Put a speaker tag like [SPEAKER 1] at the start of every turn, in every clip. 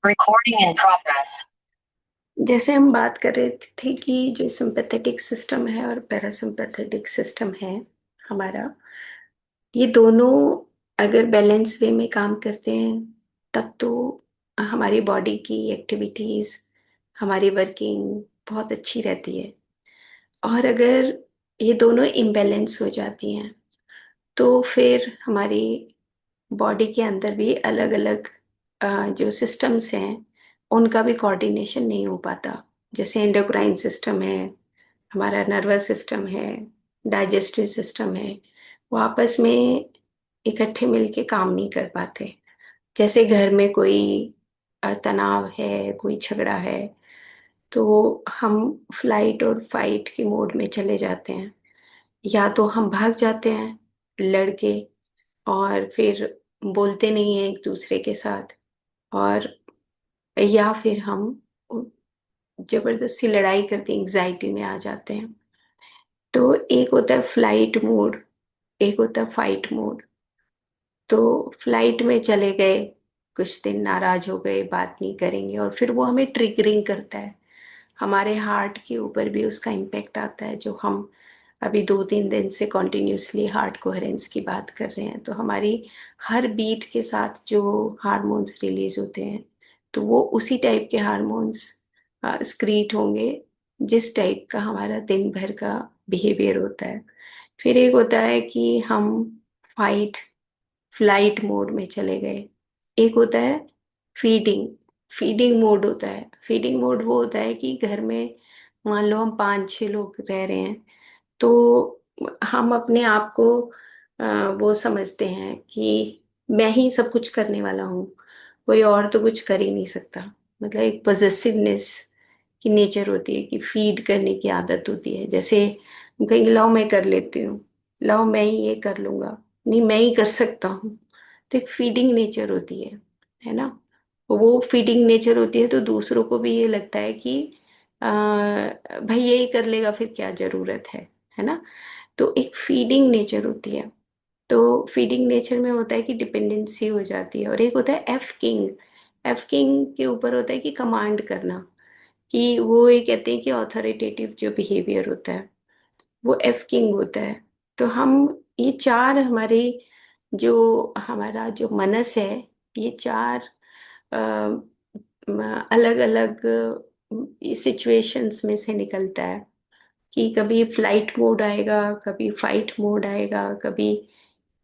[SPEAKER 1] Recording in progress.
[SPEAKER 2] जैसे हम बात कर रहे थे कि जो सिंपैथेटिक सिस्टम है और पैरासिम्पैथेटिक सिस्टम है हमारा, ये दोनों अगर बैलेंस वे में काम करते हैं तब तो हमारी बॉडी की एक्टिविटीज, हमारी वर्किंग बहुत अच्छी रहती है। और अगर ये दोनों इम्बैलेंस हो जाती हैं तो फिर हमारी बॉडी के अंदर भी अलग अलग जो सिस्टम्स हैं उनका भी कोऑर्डिनेशन नहीं हो पाता। जैसे एंडोक्राइन सिस्टम है, हमारा नर्वस सिस्टम है, डाइजेस्टिव सिस्टम है, वो आपस में इकट्ठे मिलके काम नहीं कर पाते। जैसे घर में कोई तनाव है, कोई झगड़ा है, तो हम फ्लाइट और फाइट के मोड में चले जाते हैं। या तो हम भाग जाते हैं लड़के, और फिर बोलते नहीं हैं एक दूसरे के साथ, और या फिर हम जबरदस्ती लड़ाई करते एंग्जाइटी में आ जाते हैं। तो एक होता है फ्लाइट मोड, एक होता है फाइट मोड। तो फ्लाइट में चले गए, कुछ दिन नाराज हो गए, बात नहीं करेंगे, और फिर वो हमें ट्रिगरिंग करता है। हमारे हार्ट के ऊपर भी उसका इम्पेक्ट आता है। जो हम अभी 2-3 दिन से कॉन्टिन्यूसली हार्ट कोहेरेंस की बात कर रहे हैं, तो हमारी हर बीट के साथ जो हार्मोन्स रिलीज होते हैं, तो वो उसी टाइप के हार्मोन्स स्क्रीट होंगे जिस टाइप का हमारा दिन भर का बिहेवियर होता है। फिर एक होता है कि हम फाइट फ्लाइट मोड में चले गए। एक होता है फीडिंग फीडिंग मोड होता है। फीडिंग मोड वो होता है कि घर में मान लो हम 5-6 लोग रह रहे हैं, तो हम अपने आप को अ, वो समझते हैं कि मैं ही सब कुछ करने वाला हूँ, कोई और तो कुछ कर ही नहीं सकता। मतलब एक पॉजेसिवनेस की नेचर होती है कि फीड करने की आदत होती है। जैसे हम कहेंगे लाओ मैं कर लेती हूँ, लाओ मैं ही ये कर लूंगा, नहीं मैं ही कर सकता हूँ। तो एक फीडिंग नेचर होती है ना। वो फीडिंग नेचर होती है तो दूसरों को भी ये लगता है कि भाई यही कर लेगा, फिर क्या जरूरत है ना। तो एक फीडिंग नेचर होती है। तो फीडिंग नेचर में होता है कि डिपेंडेंसी हो जाती है। और एक होता है एफ किंग। एफ किंग के ऊपर होता है कि कमांड करना, कि वो ये कहते हैं कि ऑथोरिटेटिव जो बिहेवियर होता है वो एफ किंग होता है। तो हम ये चार हमारे जो हमारा जो मनस है, ये चार अलग अलग सिचुएशंस में से निकलता है। कि कभी फ्लाइट मोड आएगा, कभी फाइट मोड आएगा, कभी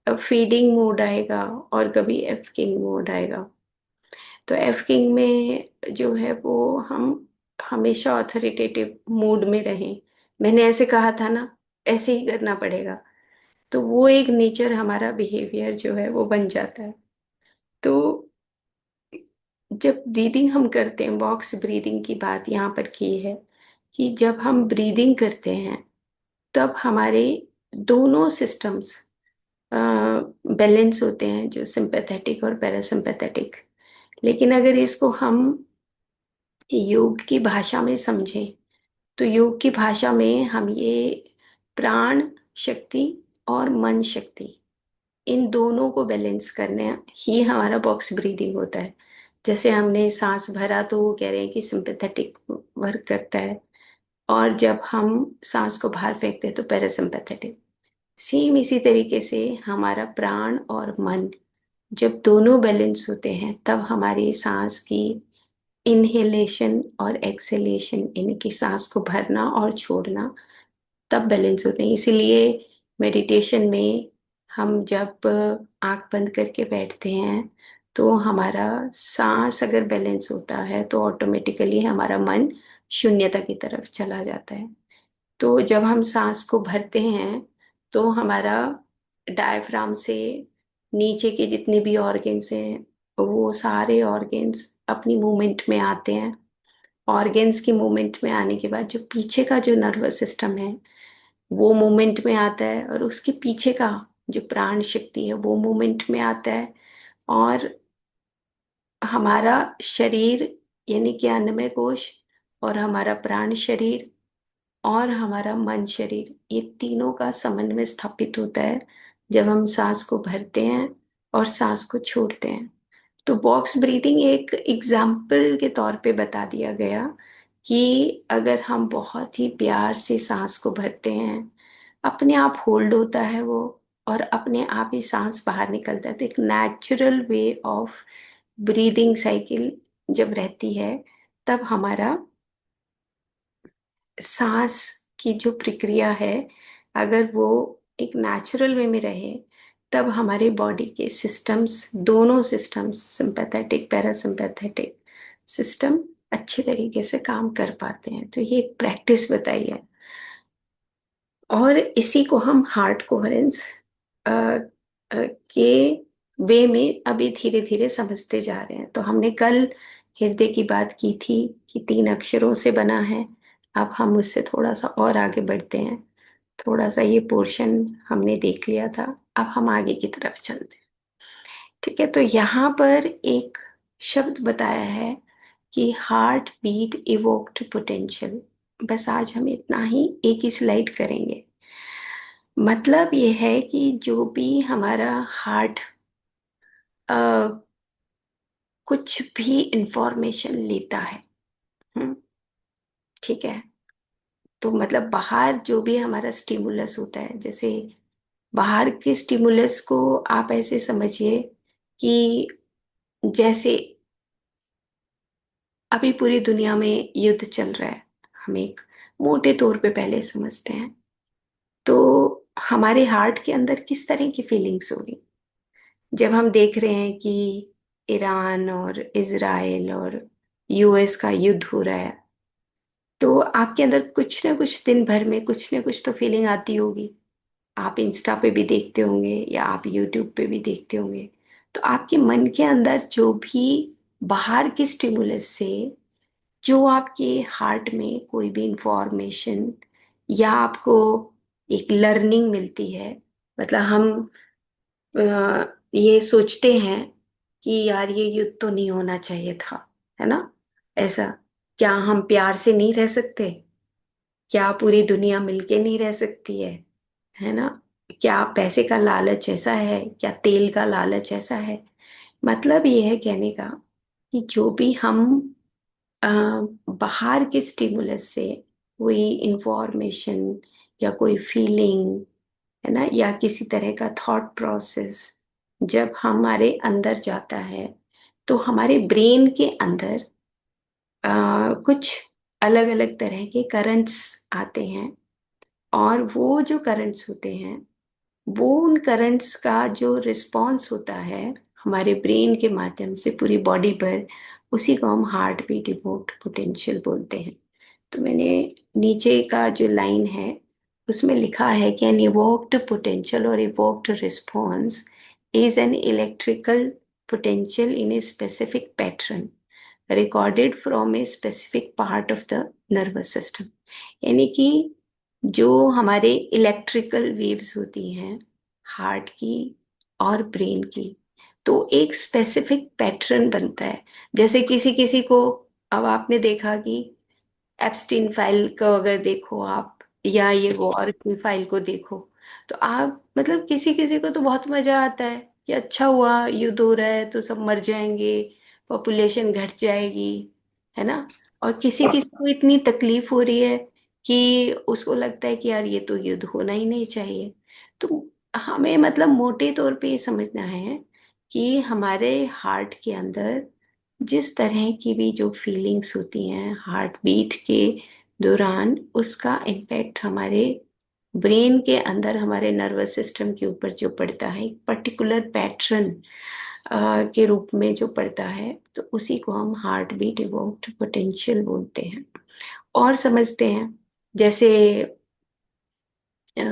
[SPEAKER 2] फीडिंग मोड आएगा, और कभी एफ किंग मोड आएगा। तो एफ किंग में जो है वो हम हमेशा ऑथोरिटेटिव मूड में रहें। मैंने ऐसे कहा था ना, ऐसे ही करना पड़ेगा। तो वो एक नेचर हमारा बिहेवियर जो है वो बन जाता है। तो जब ब्रीदिंग हम करते हैं, बॉक्स ब्रीदिंग की बात यहाँ पर की है, कि जब हम ब्रीदिंग करते हैं तब हमारे दोनों सिस्टम्स बैलेंस होते हैं, जो सिंपैथेटिक और पैरासिम्पैथेटिक। लेकिन अगर इसको हम योग की भाषा में समझें, तो योग की भाषा में हम ये प्राण शक्ति और मन शक्ति, इन दोनों को बैलेंस करने ही हमारा बॉक्स ब्रीदिंग होता है। जैसे हमने सांस भरा तो वो कह रहे हैं कि सिंपैथेटिक वर्क करता है, और जब हम सांस को बाहर फेंकते हैं तो पैरासिम्पैथेटिक। सेम इसी तरीके से हमारा प्राण और मन जब दोनों बैलेंस होते हैं तब हमारी सांस की इनहेलेशन और एक्सेलेशन, यानी कि सांस को भरना और छोड़ना, तब बैलेंस होते हैं। इसीलिए मेडिटेशन में हम जब आंख बंद करके बैठते हैं तो हमारा सांस अगर बैलेंस होता है तो ऑटोमेटिकली हमारा मन शून्यता की तरफ चला जाता है। तो जब हम सांस को भरते हैं तो हमारा डायफ्राम से नीचे के जितने भी ऑर्गन्स हैं वो सारे ऑर्गन्स अपनी मूवमेंट में आते हैं। ऑर्गन्स की मूवमेंट में आने के बाद जो पीछे का जो नर्वस सिस्टम है वो मूवमेंट में आता है, और उसके पीछे का जो प्राण शक्ति है वो मूवमेंट में आता है। और हमारा शरीर, यानी कि अन्नमय कोश, और हमारा प्राण शरीर, और हमारा मन शरीर, ये तीनों का समन्वय स्थापित होता है जब हम सांस को भरते हैं और सांस को छोड़ते हैं। तो बॉक्स ब्रीथिंग एक एग्जाम्पल के तौर पे बता दिया गया कि अगर हम बहुत ही प्यार से सांस को भरते हैं, अपने आप होल्ड होता है वो, और अपने आप ही सांस बाहर निकलता है। तो एक natural way of breathing cycle जब रहती है, तब हमारा सांस की जो प्रक्रिया है, अगर वो एक नेचुरल वे में रहे, तब हमारे बॉडी के सिस्टम्स, दोनों सिस्टम्स, सिंपैथेटिक पैरासिम्पैथेटिक सिस्टम, अच्छे तरीके से काम कर पाते हैं। तो ये एक प्रैक्टिस बताई है। और इसी को हम हार्ट कोहेरेंस के वे में अभी धीरे धीरे समझते जा रहे हैं। तो हमने कल हृदय की बात की थी कि 3 अक्षरों से बना है। अब हम उससे थोड़ा सा और आगे बढ़ते हैं। थोड़ा सा ये पोर्शन हमने देख लिया था, अब हम आगे की तरफ चलते हैं। ठीक है, तो यहाँ पर एक शब्द बताया है कि हार्ट बीट इवोक्ड पोटेंशियल। बस आज हम इतना ही एक ही स्लाइड करेंगे। मतलब ये है कि जो भी हमारा हार्ट कुछ भी इंफॉर्मेशन लेता है, हम्म, ठीक है, तो मतलब बाहर जो भी हमारा स्टिमुलस होता है, जैसे बाहर के स्टिमुलस को आप ऐसे समझिए कि जैसे अभी पूरी दुनिया में युद्ध चल रहा है, हम एक मोटे तौर पे पहले समझते हैं। तो हमारे हार्ट के अंदर किस तरह की फीलिंग्स होगी जब हम देख रहे हैं कि ईरान और इजराइल और यूएस का युद्ध हो रहा है? तो आपके अंदर कुछ ना कुछ दिन भर में कुछ ना कुछ तो फीलिंग आती होगी। आप इंस्टा पे भी देखते होंगे या आप यूट्यूब पे भी देखते होंगे। तो आपके मन के अंदर जो भी बाहर के स्टिमुलस से जो आपके हार्ट में कोई भी इंफॉर्मेशन या आपको एक लर्निंग मिलती है, मतलब हम ये सोचते हैं कि यार ये युद्ध तो नहीं होना चाहिए था, है ना? ऐसा, क्या हम प्यार से नहीं रह सकते? क्या पूरी दुनिया मिलके नहीं रह सकती है ना? क्या पैसे का लालच ऐसा है? क्या तेल का लालच ऐसा है? मतलब ये है कहने का कि जो भी हम अ, बाहर के स्टिमुलस से कोई इंफॉर्मेशन या कोई फीलिंग, है ना, या किसी तरह का थॉट प्रोसेस जब हमारे अंदर जाता है, तो हमारे ब्रेन के अंदर कुछ अलग अलग तरह के करंट्स आते हैं। और वो जो करंट्स होते हैं, वो उन करंट्स का जो रिस्पॉन्स होता है हमारे ब्रेन के माध्यम से पूरी बॉडी पर, उसी को हम हार्ट बीट इवोक्ड पोटेंशियल बोलते हैं। तो मैंने नीचे का जो लाइन है उसमें लिखा है कि एन इवोक्ड पोटेंशियल और evoked response is an electrical potential in a specific pattern recorded from a specific part of the nervous system. यानी कि जो हमारे इलेक्ट्रिकल वेव्स होती हैं हार्ट की और ब्रेन की, तो एक स्पेसिफिक पैटर्न बनता है। जैसे किसी किसी को, अब आपने देखा कि एप्स्टीन फाइल को अगर देखो आप, या ये वॉर की फाइल को देखो, तो आप मतलब किसी किसी को तो बहुत मजा आता है कि अच्छा हुआ युद्ध हो रहा है तो सब मर जाएंगे, पॉपुलेशन घट जाएगी, है ना? और किसी किसी को इतनी तकलीफ हो रही है कि उसको लगता है कि यार ये तो युद्ध होना ही नहीं चाहिए। तो हमें मतलब मोटे तौर पे ये समझना है कि हमारे हार्ट के अंदर जिस तरह की भी जो फीलिंग्स होती हैं हार्ट बीट के दौरान, उसका इम्पैक्ट हमारे ब्रेन के अंदर हमारे नर्वस सिस्टम के ऊपर जो पड़ता है, एक पर्टिकुलर पैटर्न के रूप में जो पड़ता है, तो उसी को हम हार्ट बीट इवोक्ड पोटेंशियल बोलते हैं। और समझते हैं, जैसे अ,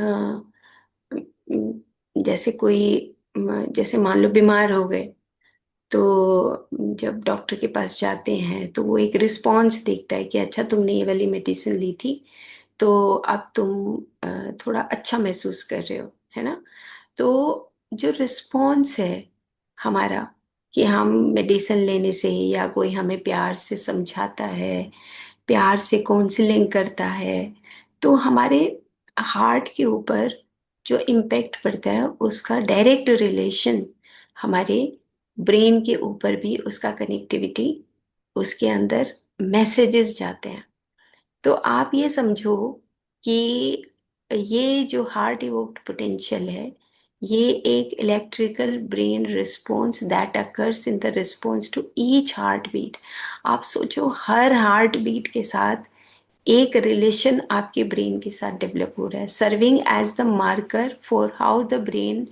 [SPEAKER 2] जैसे कोई जैसे मान लो बीमार हो गए, तो जब डॉक्टर के पास जाते हैं तो वो एक रिस्पॉन्स देखता है कि अच्छा तुमने ये वाली मेडिसिन ली थी, तो अब तुम थोड़ा अच्छा महसूस कर रहे हो, है ना? तो जो रिस्पॉन्स है हमारा, कि हम मेडिसिन लेने से या कोई हमें प्यार से समझाता है, प्यार से काउंसलिंग करता है, तो हमारे हार्ट के ऊपर जो इम्पेक्ट पड़ता है उसका डायरेक्ट रिलेशन हमारे ब्रेन के ऊपर भी उसका कनेक्टिविटी, उसके अंदर मैसेजेस जाते हैं। तो आप ये समझो कि ये जो हार्ट इवोक्ड पोटेंशियल है, ये एक electrical brain response that occurs in the response to each heart beat. आप सोचो हर हार्ट बीट के साथ एक रिलेशन आपके ब्रेन के साथ डेवलप हो रहा है, serving as the marker for how the brain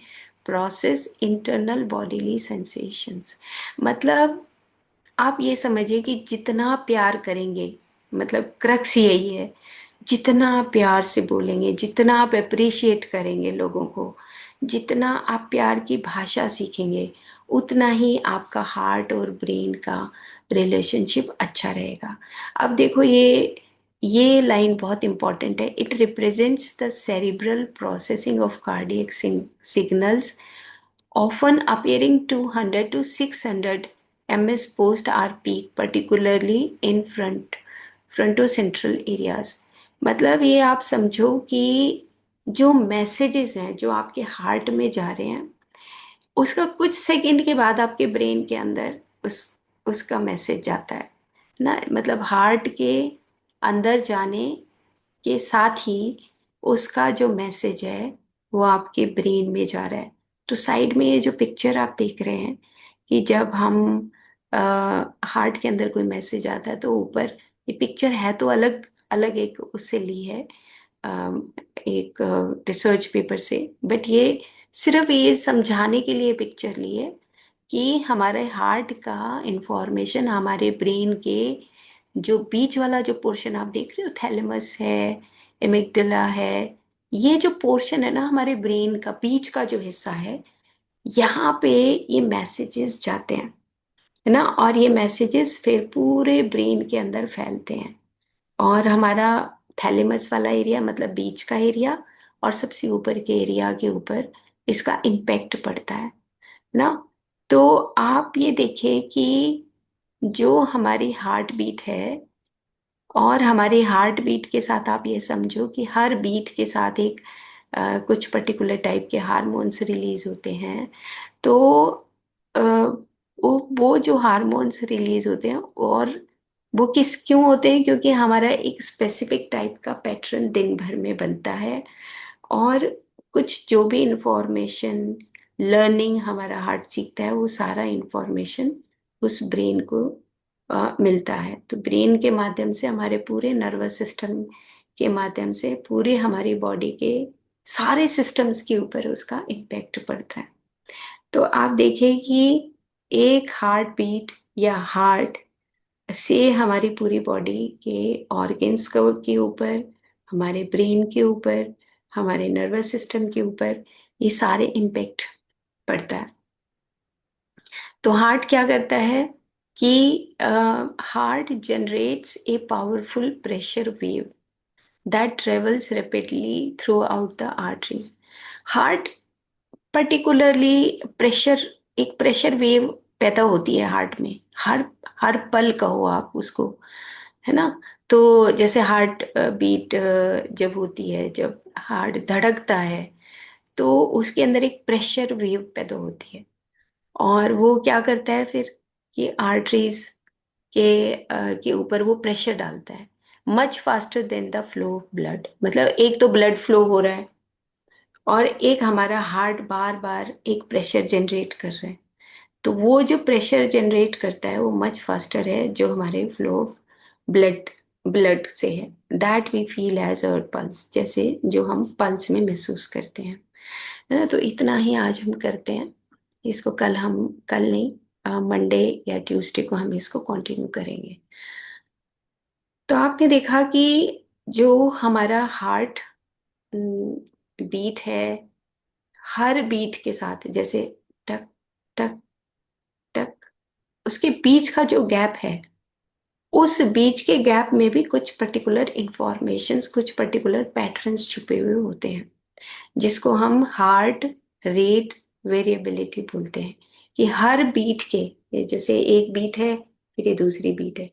[SPEAKER 2] process internal bodily sensations. मतलब आप ये समझिए कि जितना प्यार करेंगे, मतलब क्रक्स यही है, जितना प्यार से बोलेंगे, जितना आप अप्रिशिएट करेंगे लोगों को, जितना आप प्यार की भाषा सीखेंगे, उतना ही आपका हार्ट और ब्रेन का रिलेशनशिप अच्छा रहेगा। अब देखो ये लाइन बहुत इंपॉर्टेंट है। It represents the cerebral processing of cardiac signals often appearing 200 to 600 ms post are peak, particularly in frontocentral areas। मतलब ये आप समझो कि जो मैसेजेस हैं जो आपके हार्ट में जा रहे हैं, उसका कुछ सेकंड के बाद आपके ब्रेन के अंदर उसका मैसेज जाता है ना। मतलब हार्ट के अंदर जाने के साथ ही उसका जो मैसेज है वो आपके ब्रेन में जा रहा है। तो साइड में ये जो पिक्चर आप देख रहे हैं कि जब हम हार्ट के अंदर कोई मैसेज आता है तो ऊपर ये पिक्चर है तो अलग अलग एक उससे ली है, एक रिसर्च पेपर से, बट ये सिर्फ ये समझाने के लिए पिक्चर ली है कि हमारे हार्ट का इंफॉर्मेशन हमारे ब्रेन के जो बीच वाला जो पोर्शन आप देख रहे हो, थैलेमस है, एमिगडाला है, ये जो पोर्शन है ना हमारे ब्रेन का बीच का जो हिस्सा है, यहाँ पे ये मैसेजेस जाते हैं, है ना। और ये मैसेजेस फिर पूरे ब्रेन के अंदर फैलते हैं। और हमारा थैलेमस वाला एरिया मतलब बीच का एरिया और सबसे ऊपर के एरिया के ऊपर इसका इम्पैक्ट पड़ता है ना। तो आप ये देखिए कि जो हमारी हार्ट बीट है, और हमारी हार्ट बीट के साथ आप ये समझो कि हर बीट के साथ एक कुछ पर्टिकुलर टाइप के हार्मोन्स रिलीज होते हैं। तो अ, वो जो हार्मोन्स रिलीज होते हैं, और वो किस क्यों होते हैं, क्योंकि हमारा एक स्पेसिफिक टाइप का पैटर्न दिन भर में बनता है। और कुछ जो भी इंफॉर्मेशन लर्निंग हमारा हार्ट सीखता है वो सारा इंफॉर्मेशन उस ब्रेन को मिलता है। तो ब्रेन के माध्यम से हमारे पूरे नर्वस सिस्टम के माध्यम से पूरे हमारी बॉडी के सारे सिस्टम्स के ऊपर उसका इम्पैक्ट पड़ता है। तो आप देखें कि एक हार्ट बीट या हार्ट से हमारी पूरी बॉडी के ऑर्गन्स के ऊपर, हमारे ब्रेन के ऊपर, हमारे नर्वस सिस्टम के ऊपर ये सारे इम्पैक्ट पड़ता है। तो हार्ट क्या करता है कि heart generates a powerful pressure wave that travels rapidly through out the arteries. Heart particularly pressure, एक प्रेशर वेव पैदा होती है हार्ट में, हर हर पल कहो आप उसको, है ना। तो जैसे हार्ट बीट जब होती है, जब हार्ट धड़कता है, तो उसके अंदर एक प्रेशर वेव पैदा होती है। और वो क्या करता है फिर कि आर्टरीज के ऊपर वो प्रेशर डालता है, much faster than the flow of blood. मतलब एक तो ब्लड फ्लो हो रहा है और एक हमारा हार्ट बार बार एक प्रेशर जनरेट कर रहा है। तो वो जो प्रेशर जनरेट करता है वो मच फास्टर है जो हमारे फ्लो ऑफ ब्लड ब्लड से है, that we feel as our pulse, जैसे जो हम पल्स में महसूस करते हैं, है ना। तो इतना ही आज हम करते हैं। इसको कल नहीं, मंडे या ट्यूसडे को हम इसको कंटिन्यू करेंगे। तो आपने देखा कि जो हमारा हार्ट बीट है, हर बीट के साथ जैसे टक टक टक, उसके बीच का जो गैप है, उस बीच के गैप में भी कुछ पर्टिकुलर इंफॉर्मेशंस, कुछ पर्टिकुलर पैटर्न्स छुपे हुए होते हैं, जिसको हम हार्ट रेट वेरिएबिलिटी बोलते हैं। कि हर बीट के, ये जैसे एक बीट है फिर ये दूसरी बीट है,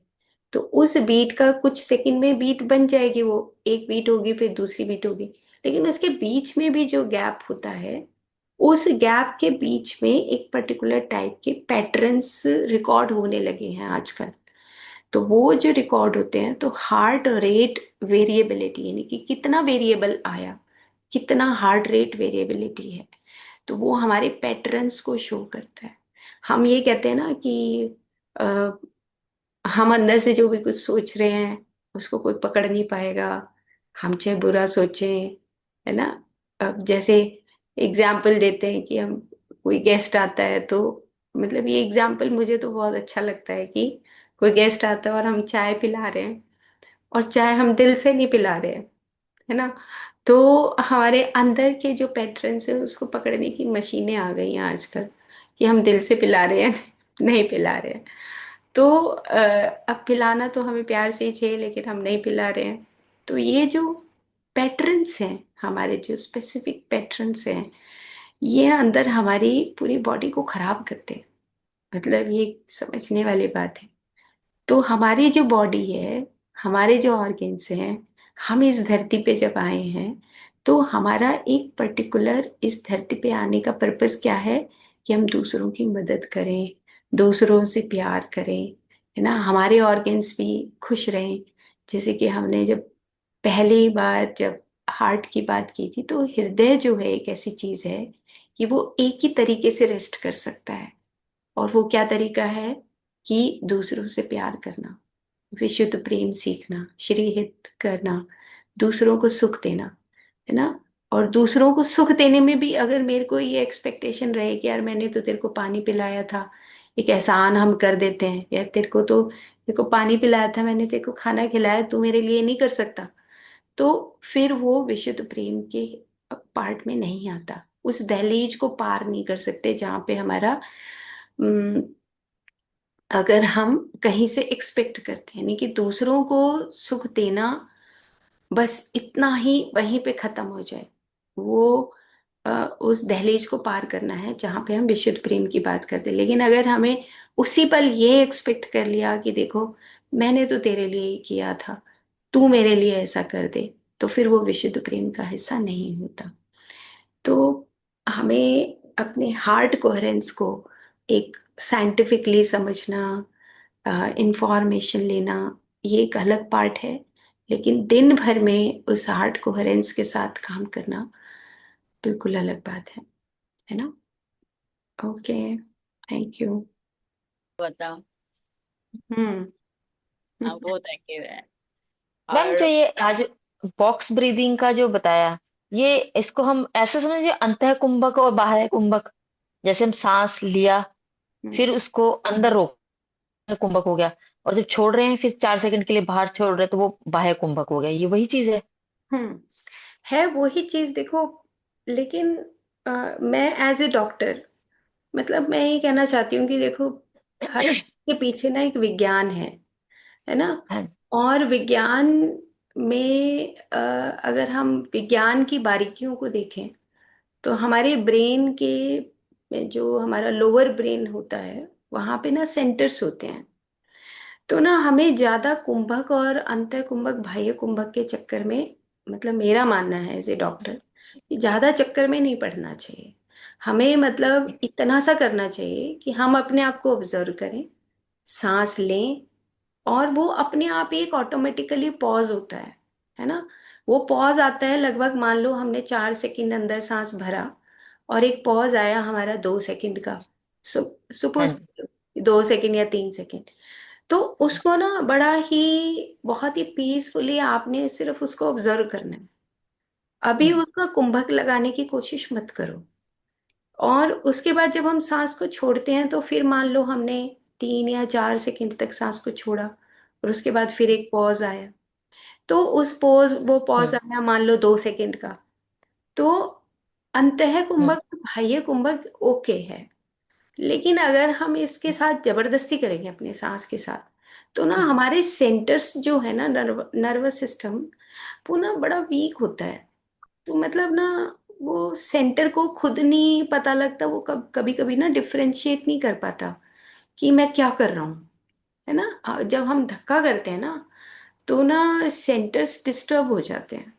[SPEAKER 2] तो उस बीट का कुछ सेकंड में बीट बन जाएगी, वो एक बीट होगी फिर दूसरी बीट होगी, लेकिन उसके बीच में भी जो गैप होता है उस गैप के बीच में एक पर्टिकुलर टाइप के पैटर्न्स रिकॉर्ड होने लगे हैं आजकल। तो वो जो रिकॉर्ड होते हैं, तो हार्ट रेट वेरिएबिलिटी यानी कि कितना वेरिएबल आया, कितना हार्ट रेट वेरिएबिलिटी है, तो वो हमारे पैटर्न्स को शो करता है। हम ये कहते हैं ना कि हम अंदर से जो भी कुछ सोच रहे हैं उसको कोई पकड़ नहीं पाएगा, हम चाहे बुरा सोचें, है ना। अब जैसे एग्जाम्पल देते हैं कि हम, कोई गेस्ट आता है तो, मतलब ये एग्जाम्पल मुझे तो बहुत अच्छा लगता है कि कोई गेस्ट आता है और हम चाय पिला रहे हैं, और चाय हम दिल से नहीं पिला रहे हैं, है ना। तो हमारे अंदर के जो पैटर्न्स है उसको पकड़ने की मशीनें आ गई हैं आजकल, कि हम दिल से पिला रहे हैं नहीं पिला रहे हैं। तो अब पिलाना तो हमें प्यार से ही चाहिए, लेकिन हम नहीं पिला रहे हैं। तो ये जो पैटर्न्स हैं, हमारे जो स्पेसिफिक पैटर्न्स हैं, ये अंदर हमारी पूरी बॉडी को खराब करते हैं। मतलब ये समझने वाली बात है। तो हमारी जो बॉडी है, हमारे जो ऑर्गन्स हैं, हम इस धरती पे जब आए हैं, तो हमारा एक पर्टिकुलर इस धरती पे आने का पर्पस क्या है, कि हम दूसरों की मदद करें, दूसरों से प्यार करें, है ना, हमारे ऑर्गन्स भी खुश रहें। जैसे कि हमने जब पहली बार जब हार्ट की बात की थी, तो हृदय जो है एक ऐसी चीज है कि वो एक ही तरीके से रेस्ट कर सकता है। और वो क्या तरीका है, कि दूसरों से प्यार करना, विशुद्ध प्रेम सीखना, श्रीहित करना, दूसरों को सुख देना, है ना। और दूसरों को सुख देने में भी अगर मेरे को ये एक्सपेक्टेशन रहे कि यार मैंने तो तेरे को पानी पिलाया था, एक एहसान हम कर देते हैं, यार तेरे को पानी पिलाया था, मैंने तेरे को खाना खिलाया, तू मेरे लिए नहीं कर सकता, तो फिर वो विशुद्ध प्रेम के पार्ट में नहीं आता, उस दहलीज को पार नहीं कर सकते जहाँ पे हमारा, अगर हम कहीं से एक्सपेक्ट करते हैं, यानी कि दूसरों को सुख देना, बस इतना ही वहीं पे खत्म हो जाए, वो उस दहलीज को पार करना है जहाँ पे हम विशुद्ध प्रेम की बात करते हैं। लेकिन अगर हमें उसी पल ये एक्सपेक्ट कर लिया कि देखो मैंने तो तेरे लिए ही किया था, तू मेरे लिए ऐसा कर दे, तो फिर वो विशुद्ध प्रेम का हिस्सा नहीं होता। तो हमें अपने हार्ट कोहेरेंस को एक साइंटिफिकली समझना, इंफॉर्मेशन लेना, ये एक अलग पार्ट है। लेकिन दिन भर में उस हार्ट कोहेरेंस के साथ काम करना बिल्कुल अलग बात है ना। Okay, thank you.
[SPEAKER 1] बताओ।
[SPEAKER 2] हम्म।
[SPEAKER 1] हाँ, वो थैंक यू है।
[SPEAKER 3] मैम,
[SPEAKER 1] और
[SPEAKER 3] जो ये आज बॉक्स ब्रीदिंग का जो बताया, ये इसको हम ऐसे समझिए अंतः कुंभक और बाह्य कुंभक। जैसे हम सांस लिया,
[SPEAKER 2] हम्म।
[SPEAKER 3] फिर उसको अंदर रोक, कुंभक हो गया। और जब छोड़ रहे हैं फिर 4 सेकंड के लिए बाहर छोड़ रहे हैं तो वो बाह्य कुंभक हो गया। ये वही चीज है।
[SPEAKER 2] हम्म। है वही चीज, देखो। लेकिन मैं एज ए डॉक्टर, मतलब मैं ये कहना चाहती हूँ कि देखो, हर के पीछे ना एक विज्ञान है ना।
[SPEAKER 3] हाँ।
[SPEAKER 2] और विज्ञान में अगर हम विज्ञान की बारीकियों को देखें, तो हमारे ब्रेन के में जो हमारा लोअर ब्रेन होता है, वहाँ पे ना सेंटर्स होते हैं। तो ना हमें ज्यादा कुंभक और अंतः कुंभक बाह्य कुंभक के चक्कर में, मतलब मेरा मानना है एज ए डॉक्टर, कि ज्यादा चक्कर में नहीं पड़ना चाहिए। हमें मतलब इतना सा करना चाहिए कि हम अपने आप को ऑब्जर्व करें, सांस लें, और वो अपने आप ही एक ऑटोमेटिकली पॉज होता है ना। वो पॉज आता है लगभग, मान लो हमने 4 सेकंड अंदर सांस भरा, और एक पॉज आया हमारा 2 सेकंड का,
[SPEAKER 3] हाँ
[SPEAKER 2] सपोज
[SPEAKER 3] जी।
[SPEAKER 2] 2 सेकंड या 3 सेकंड। तो उसको ना बड़ा ही, बहुत ही पीसफुली आपने सिर्फ उसको ऑब्जर्व करना है। अभी
[SPEAKER 3] हम्म।
[SPEAKER 2] उसका कुंभक लगाने की कोशिश मत करो। और उसके बाद जब हम सांस को छोड़ते हैं, तो फिर मान लो हमने 3 या 4 सेकंड तक सांस को छोड़ा, और उसके बाद फिर एक पॉज आया, तो वो पॉज
[SPEAKER 3] हम्म।
[SPEAKER 2] आया मान लो 2 सेकंड का। तो अंतः
[SPEAKER 3] हम्म।
[SPEAKER 2] कुंभक बाह्य कुंभक ओके है। लेकिन अगर हम इसके साथ जबरदस्ती करेंगे अपने सांस के साथ, तो ना
[SPEAKER 3] हम्म।
[SPEAKER 2] हमारे सेंटर्स जो है ना, नर्वस सिस्टम, वो ना बड़ा वीक होता है। तो मतलब ना, वो सेंटर को खुद नहीं पता लगता, वो कभी कभी ना डिफरेंशिएट नहीं कर पाता कि मैं क्या कर रहा हूँ, है ना। जब हम धक्का करते हैं ना, तो ना सेंटर्स डिस्टर्ब हो जाते हैं।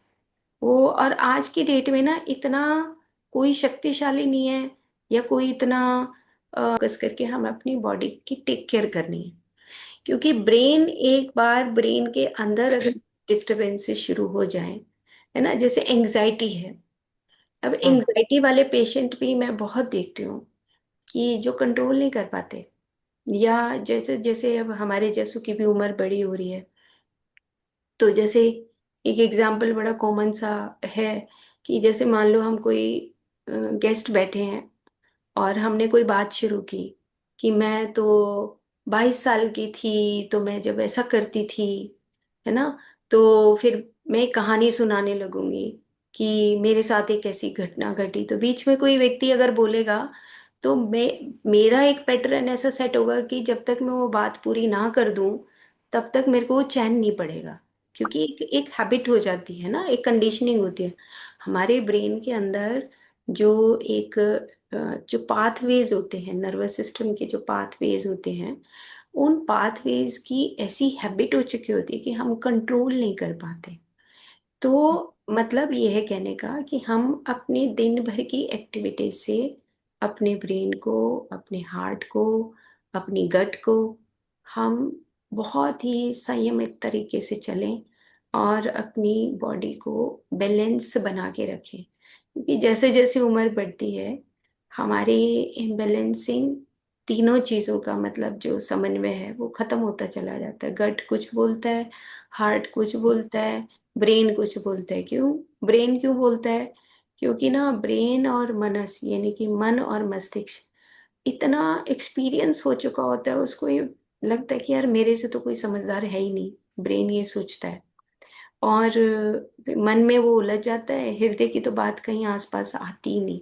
[SPEAKER 2] वो और आज की डेट में ना इतना कोई शक्तिशाली नहीं है या कोई इतना फोकस करके हम अपनी बॉडी की टेक केयर करनी है। क्योंकि ब्रेन, एक बार ब्रेन के अंदर अगर डिस्टरबेंसेस शुरू हो जाएं, है ना, जैसे एंजाइटी है। अब
[SPEAKER 3] हम्म।
[SPEAKER 2] एंजाइटी वाले पेशेंट भी मैं बहुत देखती हूँ कि जो कंट्रोल नहीं कर पाते, या जैसे जैसे अब हमारे जैसों की भी उम्र बड़ी हो रही है, तो जैसे एक एग्जाम्पल बड़ा कॉमन सा है कि जैसे मान लो हम कोई गेस्ट बैठे हैं और हमने कोई बात शुरू की कि मैं तो 22 साल की थी तो मैं जब ऐसा करती थी, है ना, तो फिर मैं एक कहानी सुनाने लगूंगी कि मेरे साथ एक ऐसी घटना घटी। तो बीच में कोई व्यक्ति अगर बोलेगा तो मैं, मेरा एक पैटर्न ऐसा सेट होगा कि जब तक मैं वो बात पूरी ना कर दूं तब तक मेरे को वो चैन नहीं पड़ेगा। क्योंकि एक हैबिट हो जाती है ना, एक कंडीशनिंग होती है हमारे ब्रेन के अंदर। जो एक जो पाथवेज होते हैं, नर्वस सिस्टम के जो पाथवेज होते हैं, उन पाथवेज की ऐसी हैबिट हो चुकी होती है कि हम कंट्रोल नहीं कर पाते। तो मतलब ये है कहने का कि हम अपने दिन भर की एक्टिविटीज से अपने ब्रेन को, अपने हार्ट को, अपनी गट को हम बहुत ही संयमित तरीके से चलें और अपनी बॉडी को बैलेंस बना के रखें। क्योंकि जैसे जैसे उम्र बढ़ती है हमारी इम्बैलेंसिंग तीनों चीज़ों का मतलब जो समन्वय है वो खत्म होता चला जाता है। गट कुछ बोलता है, हार्ट कुछ बोलता है, ब्रेन कुछ बोलता है। क्यों ब्रेन क्यों बोलता है? क्योंकि ना ब्रेन और मनस, यानी कि मन और मस्तिष्क, इतना एक्सपीरियंस हो चुका होता है उसको, ये लगता है कि यार मेरे से तो कोई समझदार है ही नहीं। ब्रेन ये सोचता है और मन में वो उलझ जाता है। हृदय की तो बात कहीं आसपास आती ही नहीं।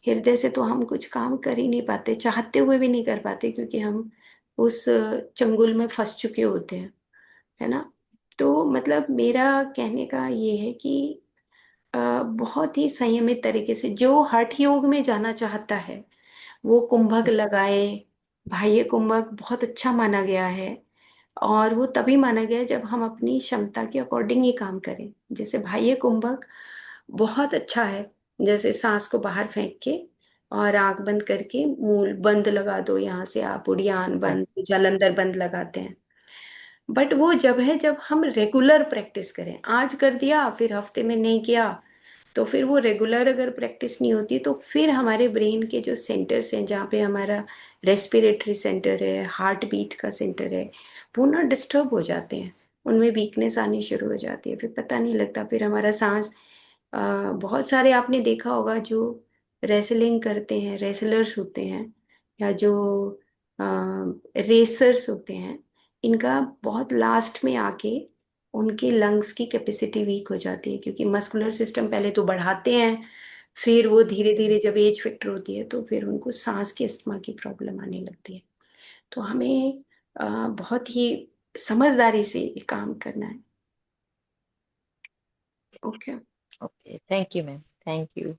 [SPEAKER 2] हृदय से तो हम कुछ काम कर ही नहीं पाते, चाहते हुए भी नहीं कर पाते, क्योंकि हम उस चंगुल में फंस चुके होते हैं, है ना। तो मतलब मेरा कहने का ये है कि बहुत ही संयमित तरीके से जो हठ योग में जाना चाहता है वो कुंभक लगाए। बाह्य कुंभक बहुत अच्छा माना गया है, और वो तभी माना गया है जब हम अपनी क्षमता के अकॉर्डिंग ही काम करें। जैसे बाह्य कुंभक बहुत अच्छा है, जैसे सांस को बाहर फेंक के और आंख बंद करके मूल बंद लगा दो, यहाँ से आप उड़ियान बंद, जालंधर बंद लगाते हैं। बट वो जब है जब हम रेगुलर प्रैक्टिस करें। आज कर दिया फिर हफ्ते में नहीं किया, तो फिर वो रेगुलर अगर प्रैक्टिस नहीं होती तो फिर हमारे ब्रेन के जो सेंटर्स हैं, जहाँ पे हमारा रेस्पिरेटरी सेंटर है, हार्ट बीट का सेंटर है, वो ना डिस्टर्ब हो जाते हैं। उनमें वीकनेस आनी शुरू हो जाती है, फिर पता नहीं लगता, फिर हमारा सांस बहुत सारे आपने देखा होगा जो रेसलिंग करते हैं, रेसलर्स होते हैं, या जो रेसर्स होते हैं, इनका बहुत लास्ट में आके उनके लंग्स की कैपेसिटी वीक हो जाती है, क्योंकि मस्कुलर सिस्टम पहले तो बढ़ाते हैं, फिर वो धीरे धीरे जब एज फैक्टर होती है तो फिर उनको सांस की अस्थमा की प्रॉब्लम आने लगती है। तो हमें बहुत ही समझदारी से ये काम करना है। Okay.
[SPEAKER 3] Okay, thank you ma'am, thank you.